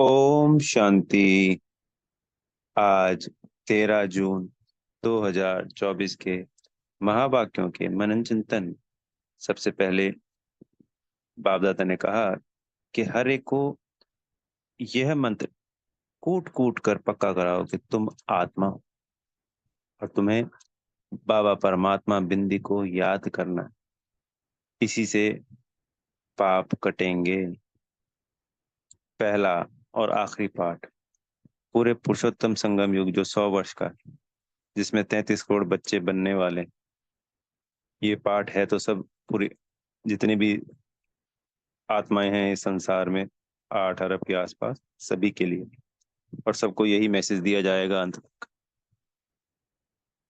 ओम शांति। आज 13 जून 2024 के महावाक्यों के मनन चिंतन। सबसे पहले बाप दादा ने कहा कि हर एक को यह मंत्र कूट कूट कर पक्का कराओ कि तुम आत्मा हो और तुम्हें बाबा परमात्मा बिंदी को याद करना है। इसी से पाप कटेंगे। पहला और आखिरी पाठ पूरे पुरुषोत्तम संगम युग जो 100 वर्ष का है, जिसमें 33 करोड़ बच्चे बनने वाले। ये पाठ है तो सब पूरी जितनी भी आत्माएं हैं इस संसार में 8 अरब के आसपास सभी के लिए, और सबको यही मैसेज दिया जाएगा अंत तक।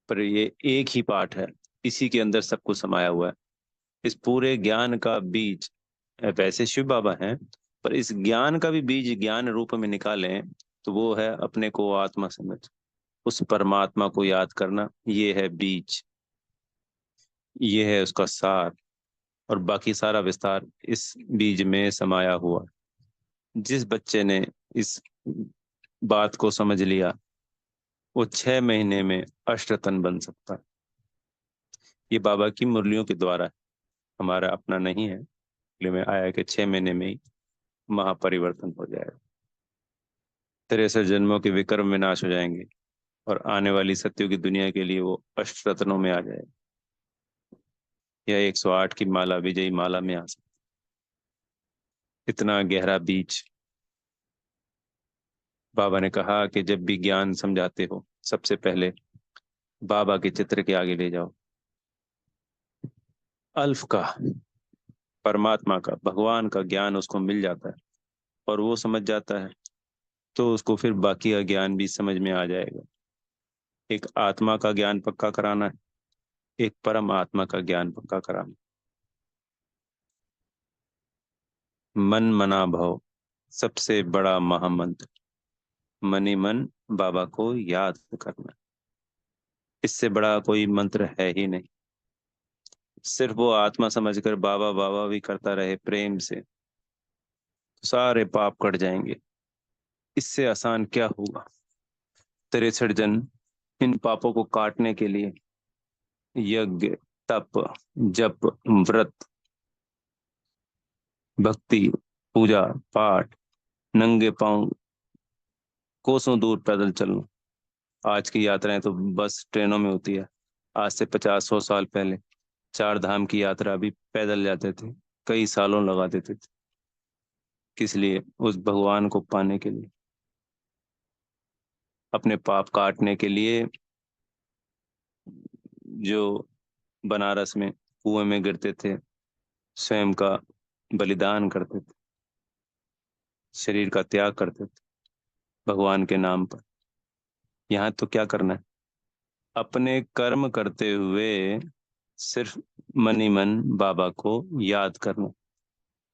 पर ये एक ही पाठ है, इसी के अंदर सब कुछ समाया हुआ है। इस पूरे ज्ञान का बीज वैसे शिव बाबा हैं, पर इस ज्ञान का भी बीज ज्ञान रूप में निकालें तो वो है अपने को आत्मा समझ, उस परमात्मा को याद करना। ये है बीज, ये है उसका सार, और बाकी सारा विस्तार इस बीज में समाया हुआ। जिस बच्चे ने इस बात को समझ लिया वो 6 महीने में अष्टतन बन सकता है। ये बाबा की मुरलियों के द्वारा है, हमारा अपना नहीं है। मुरली में आया कि 6 महीने में ही महापरिवर्तन हो जाएगा। 63 जन्मों के विक्रम विनाश हो जाएंगे और आने वाली सत्यों की दुनिया के लिए वो अष्टरत्नों में आ जाएगा। यह 108 की माला विजयी माला में आ सकता। इतना गहरा बीज। बाबा ने कहा कि जब भी ज्ञान समझाते हो सबसे पहले बाबा के चित्र के आगे ले जाओ। अल्फ का, परमात्मा का, भगवान का ज्ञान उसको मिल जाता है और वो समझ जाता है तो उसको फिर बाकी का ज्ञान भी समझ में आ जाएगा। एक आत्मा का ज्ञान पक्का कराना है, एक परम आत्मा का ज्ञान पक्का कराना। मन मना भव सबसे बड़ा महामंत्र। मनी मन बाबा को याद करना, इससे बड़ा कोई मंत्र है ही नहीं। सिर्फ वो आत्मा समझकर बाबा बाबा भी करता रहे प्रेम से तो सारे पाप कट जाएंगे। इससे आसान क्या होगा। 63 जन्म इन पापों को काटने के लिए यज्ञ, तप, जप, व्रत, भक्ति, पूजा, पाठ, नंगे पांव कोसों दूर पैदल चलना। आज की यात्राएं तो बस ट्रेनों में होती है। आज से 50-100 साल पहले 4 धाम की यात्रा भी पैदल जाते थे, कई सालों लगा देते थे। किस लिए? उस भगवान को पाने के लिए, अपने पाप काटने के लिए। जो बनारस में कुएं में गिरते थे, स्वयं का बलिदान करते थे, शरीर का त्याग करते थे भगवान के नाम पर। यहाँ तो क्या करना है? अपने कर्म करते हुए सिर्फ मनी मन बाबा को याद करना।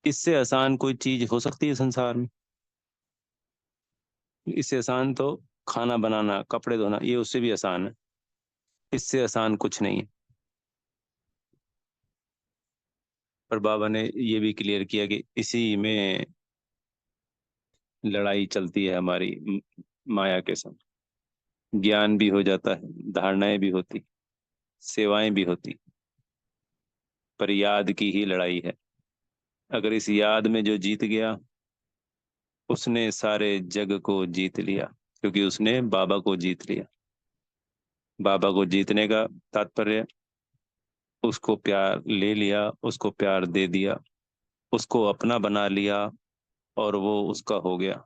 इससे आसान कोई चीज हो सकती है संसार में? इससे आसान तो खाना बनाना, कपड़े धोना, ये उससे भी आसान है। इससे आसान कुछ नहीं है। पर बाबा ने ये भी क्लियर किया कि इसी में लड़ाई चलती है हमारी माया के संग। ज्ञान भी हो जाता है, धारणाएं भी होती, सेवाएं भी होती, पर याद की ही लड़ाई है। अगर इस याद में जो जीत गया उसने सारे जग को जीत लिया, क्योंकि उसने बाबा को जीत लिया। बाबा को जीतने का तात्पर्य उसको प्यार ले लिया, उसको प्यार दे दिया, उसको अपना बना लिया और वो उसका हो गया।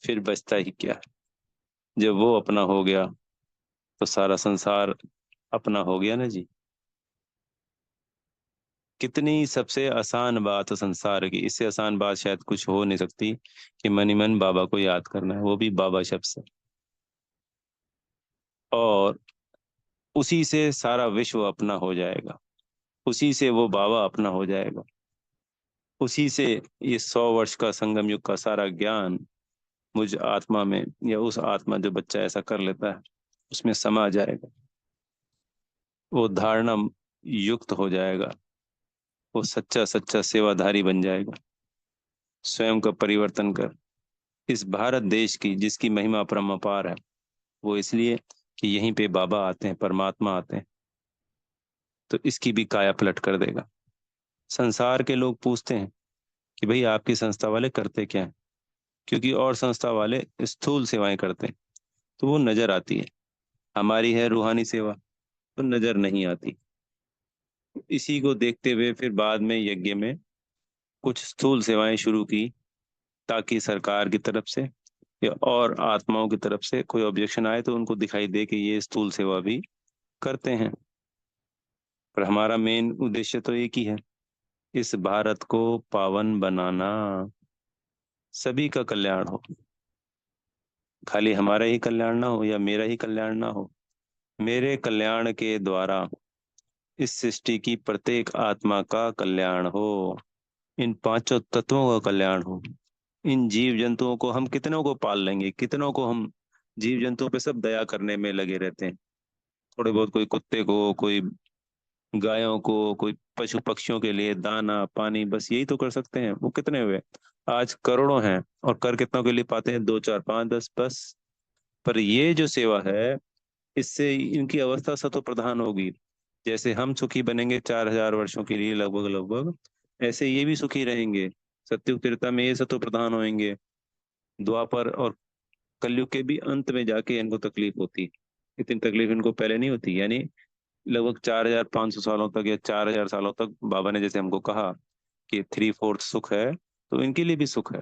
फिर बचता ही क्या है? जब वो अपना हो गया तो सारा संसार अपना हो गया ना जी। कितनी सबसे आसान बात संसार की, इससे आसान बात शायद कुछ हो नहीं सकती कि मनी मन बाबा को याद करना है, वो भी बाबा शब्द से। और उसी से सारा विश्व अपना हो जाएगा, उसी से वो बाबा अपना हो जाएगा, उसी से ये 100 वर्ष का संगम युग का सारा ज्ञान मुझ आत्मा में, या उस आत्मा जो बच्चा ऐसा कर लेता है उसमें समा जाएगा। वो धारणा युक्त हो जाएगा, वो सच्चा सच्चा सेवाधारी बन जाएगा। स्वयं का परिवर्तन कर इस भारत देश की जिसकी महिमा परम्पार है, वो इसलिए कि यहीं पे बाबा आते हैं, परमात्मा आते हैं, तो इसकी भी काया पलट कर देगा। संसार के लोग पूछते हैं कि भाई आपकी संस्था वाले करते क्या है, क्योंकि और संस्था वाले स्थूल सेवाएं करते हैं तो वो नजर आती है, हमारी है रूहानी सेवा तो नजर नहीं आती। इसी को देखते हुए फिर बाद में यज्ञ में कुछ स्थूल सेवाएं शुरू की, ताकि सरकार की तरफ से या और आत्माओं की तरफ से कोई ऑब्जेक्शन आए तो उनको दिखाई दे कि ये स्थूल सेवा भी करते हैं। पर हमारा मेन उद्देश्य तो एक ही है, इस भारत को पावन बनाना, सभी का कल्याण हो, खाली हमारा ही कल्याण ना हो या मेरा ही कल्याण ना हो, मेरे कल्याण के द्वारा इस सृष्टि की प्रत्येक आत्मा का कल्याण हो, इन पांचों तत्वों का कल्याण हो। इन जीव जंतुओं को हम कितनों को पाल लेंगे, कितनों को हम जीव जंतुओं पे सब दया करने में लगे रहते हैं, थोड़े बहुत कोई कुत्ते को, कोई गायों को, कोई पशु पक्षियों के लिए दाना पानी, बस यही तो कर सकते हैं। वो कितने हुए, आज करोड़ों हैं और कर कितनों के लिए पाते हैं, दो चार पांच दस बस। पर ये जो सेवा है, इससे इनकी अवस्था सतो प्रधान होगी। जैसे हम सुखी बनेंगे 4,000 वर्षों के लिए लगभग लगभग, ऐसे ये भी सुखी रहेंगे। सत्युग त्रेता में ये सतो प्रधान होंगे, द्वापर और कलयुग के भी अंत में जाके इनको तकलीफ होती। इतनी तकलीफ इनको पहले नहीं होती, यानी लगभग 4,500 सालों तक या 4,000 सालों तक बाबा ने जैसे हमको कहा कि 3/4 सुख है, तो इनके लिए भी सुख है।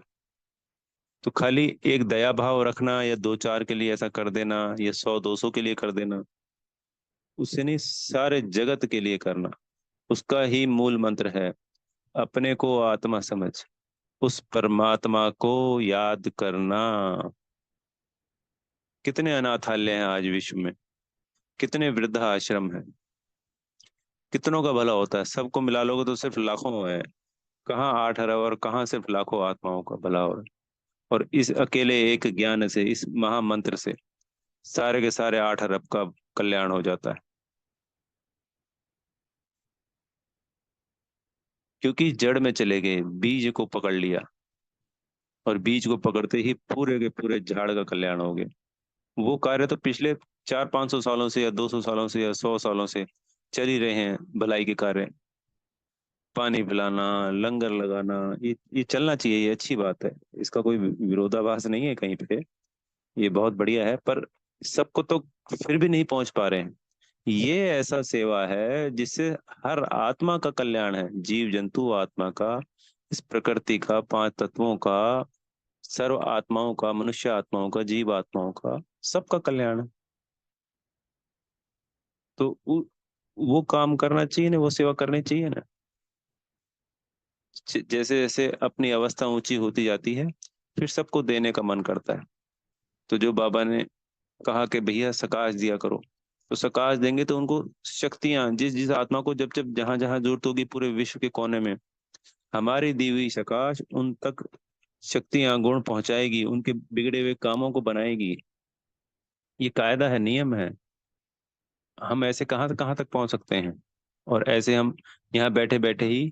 तो खाली एक दया भाव रखना या दो चार के लिए ऐसा कर देना या 100-200 के लिए कर देना, उससे नहीं, सारे जगत के लिए करना। उसका ही मूल मंत्र है, अपने को आत्मा समझ, उस परमात्मा को याद करना। कितने अनाथालय हैं आज विश्व में, कितने वृद्धा आश्रम हैं, कितनों का भला होता है, सबको मिला लोगे तो सिर्फ लाखों है, कहाँ 8 अरब और कहाँ सिर्फ लाखों आत्माओं का भला हो रहा है। और इस अकेले एक ज्ञान से, इस महामंत्र से सारे के सारे 8 अरब का कल्याण हो जाता है। क्योंकि जड़ में चले गए, बीज को पकड़ लिया, और बीज को पकड़ते ही पूरे के पूरे झाड़ का कल्याण हो गया। वो कार्य तो पिछले 400-500 सालों से या 200 सालों से या 100 सालों से चल ही रहे हैं, भलाई के कार्य, पानी पिलाना, लंगर लगाना, ये चलना चाहिए, ये अच्छी बात है, इसका कोई विरोधाभास नहीं है कहीं पे, ये बहुत बढ़िया है। पर सबको तो फिर भी नहीं पहुंच पा रहे हैं। ये ऐसा सेवा है जिससे हर आत्मा का कल्याण है, जीव जंतु आत्मा का, इस प्रकृति का, पांच तत्वों का, सर्व आत्माओं का, मनुष्य आत्माओं का, जीव आत्माओं का, सबका कल्याण है। तो वो काम करना चाहिए ना, वो सेवा करनी चाहिए ना। जैसे जैसे अपनी अवस्था ऊंची होती जाती है, फिर सबको देने का मन करता है। तो जो बाबा ने कहा कि भैया सकाश दिया करो, तो सकाश देंगे तो उनको शक्तियां, जिस जिस आत्मा को जब जब जहां जहां जरूरत होगी पूरे विश्व के कोने में, हमारी दी हुई सकाश उन तक शक्तियां गुण पहुंचाएगी, उनके बिगड़े हुए कामों को बनाएगी। ये कायदा है, नियम है। हम ऐसे कहाँ तक पहुंच सकते हैं, और ऐसे हम यहाँ बैठे बैठे ही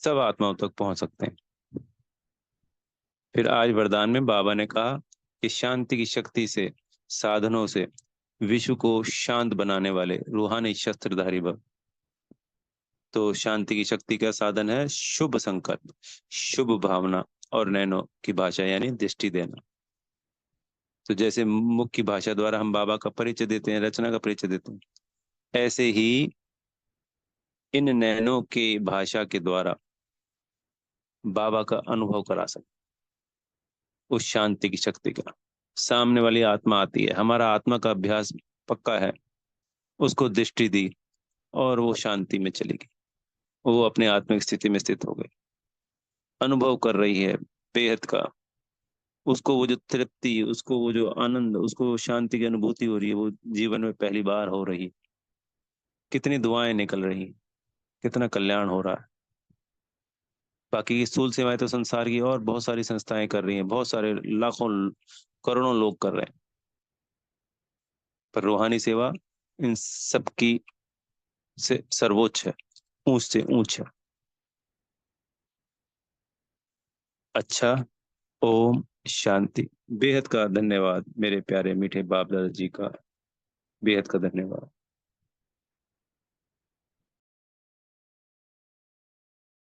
सब आत्माओं तक पहुंच सकते हैं। फिर आज वरदान में बाबा ने कहा कि शांति की शक्ति से, साधनों से विश्व को शांत बनाने वाले रूहानी शस्त्रधारी भव। तो शांति की शक्ति का साधन है शुभ संकल्प, शुभ भावना, और नैनो की भाषा यानी दृष्टि देना। तो जैसे मुख की भाषा द्वारा हम बाबा का परिचय देते हैं, रचना का परिचय देते हैं, ऐसे ही इन नैनों की भाषा के द्वारा बाबा का अनुभव करा सकते, उस शांति की शक्ति का। सामने वाली आत्मा आती है, हमारा आत्मा का अभ्यास पक्का है, उसको दृष्टि दी और वो शांति में चली गई, वो अपने आत्मिक स्थिति में स्थित हो गई, अनुभव कर रही है बेहद का। उसको वो जो तृप्ति, उसको वो जो आनंद, उसको वो शांति की अनुभूति हो रही है, वो जीवन में पहली बार हो रही। कितनी दुआएं निकल रही, कितना कल्याण हो रहा है। बाकी की स्थूल सेवाएं तो संसार की और बहुत सारी संस्थाएं कर रही हैं, बहुत सारे लाखों करोड़ों लोग कर रहे हैं, पर रूहानी सेवा इन सबकी से सर्वोच्च है, ऊंच से ऊंच है। अच्छा। ओम शांति। बेहद का धन्यवाद मेरे प्यारे मीठे बाप दादा जी का। बेहद का धन्यवाद।